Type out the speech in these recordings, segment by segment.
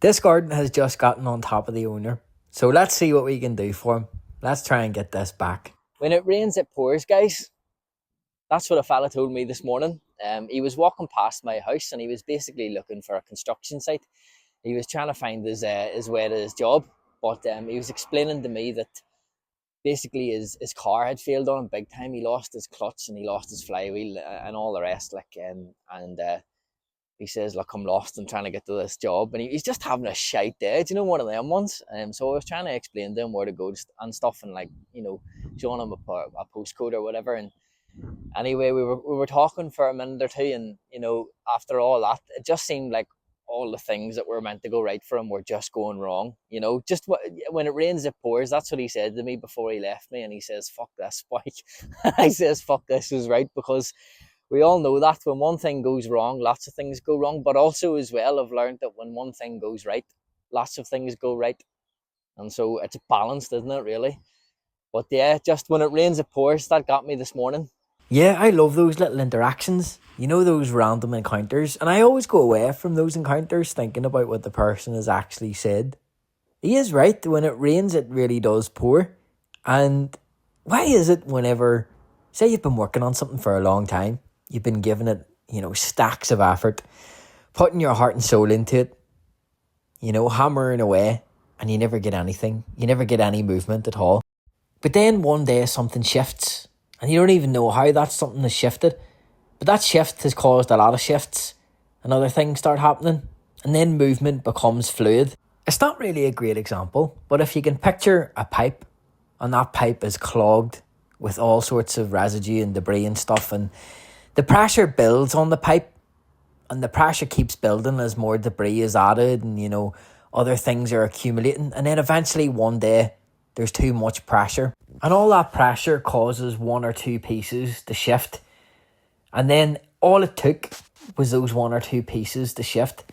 This garden has just gotten on top of the owner. So let's see what we can do for him. Let's try and get this back. When it rains, it pours, guys. That's what a fella told me this morning. He was walking past my house and he was basically looking for a construction site. He was trying to find his way to his job, but he was explaining to me that basically his car had failed on him big time. He lost his clutch and he lost his flywheel and all the rest. He says, look, I'm lost. I'm trying to get to this job. And he's just having a shite day. Do you know, one of them ones? So I was trying to explain to him where to go and stuff and, like, you know, showing him a postcode or whatever. And anyway, we were talking for a minute or two. And, you know, after all that, it just seemed like all the things that were meant to go right for him were just going wrong. You know, just when it rains, it pours. That's what he said to me before he left me. And he says, fuck this, Spike. I says, fuck this is right, because we all know that when one thing goes wrong, lots of things go wrong. But also as well, I've learned that when one thing goes right, lots of things go right. And so it's balanced, isn't it, really? But yeah, just when it rains, it pours. That got me this morning. Yeah, I love those little interactions. You know, those random encounters. And I always go away from those encounters thinking about what the person has actually said. He is right. When it rains, it really does pour. And why is it whenever, say you've been working on something for a long time, you've been giving it, you know, stacks of effort, putting your heart and soul into it, you know, hammering away, and you never get anything. You never get any movement at all. But then one day something shifts, and you don't even know how that something has shifted. But that shift has caused a lot of shifts, and other things start happening, and then movement becomes fluid. It's not really a great example, but if you can picture a pipe, and that pipe is clogged with all sorts of residue and debris and stuff, and the pressure builds on the pipe, and the pressure keeps building as more debris is added, and, you know, other things are accumulating, and then eventually one day there's too much pressure, and all that pressure causes one or two pieces to shift, and then all it took was those one or two pieces to shift,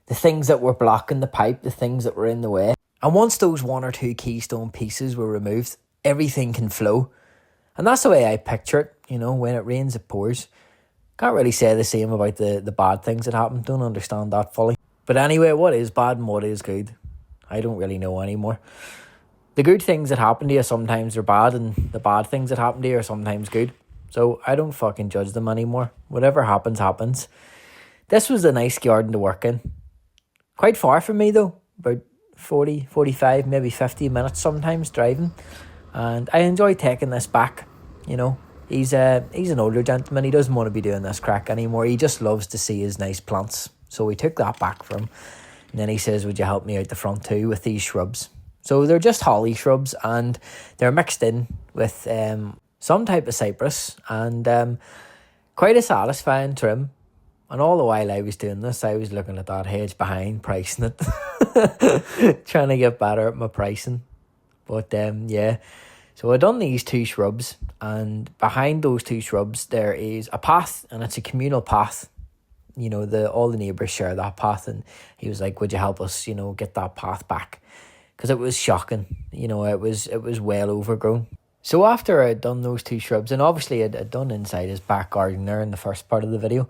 the things that were blocking the pipe, the things that were in the way. And once those one or two keystone pieces were removed, everything can flow. And that's the way I picture it. You know, when it rains, it pours. Can't really say the same about the bad things that happen. Don't understand that fully. But anyway, what is bad and what is good? I don't really know anymore. The good things that happen to you sometimes are bad, and the bad things that happen to you are sometimes good. So I don't fucking judge them anymore. Whatever happens, happens. This was a nice garden to work in. Quite far from me though. About 40, 45, maybe 50 minutes sometimes driving. And I enjoy taking this back. You know, he's an older gentleman. He doesn't want to be doing this crack anymore. He just loves to see his nice plants. So we took that back from him. And then he says, would you help me out the front too with these shrubs? So they're just holly shrubs, and they're mixed in with some type of cypress, and quite a satisfying trim. And all the while I was doing this, I was looking at that hedge behind, pricing it. Trying to get better at my pricing. But yeah, so I done these two shrubs, and behind those two shrubs there is a path, and it's a communal path. You know, all the neighbours share that path, and he was like, would you help us, you know, get that path back? Because it was shocking, you know, it was well overgrown. So after I'd done those two shrubs, and obviously I'd done inside his back garden there in the first part of the video,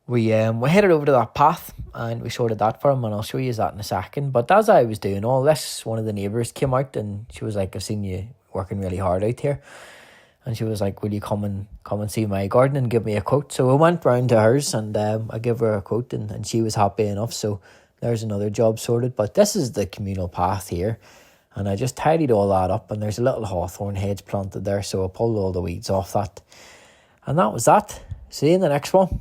we headed over to that path and we sorted that for him, and I'll show you that in a second. But as I was doing all this, one of the neighbours came out and she was like, I've seen you working really hard out here. And she was like, will you come and see my garden and give me a quote? So I went round to hers, and I gave her a quote, and she was happy enough. So there's another job sorted. But this is the communal path here, and I just tidied all that up, and there's a little hawthorn hedge planted there, so I pulled all the weeds off that. And that was that. See you in the next one.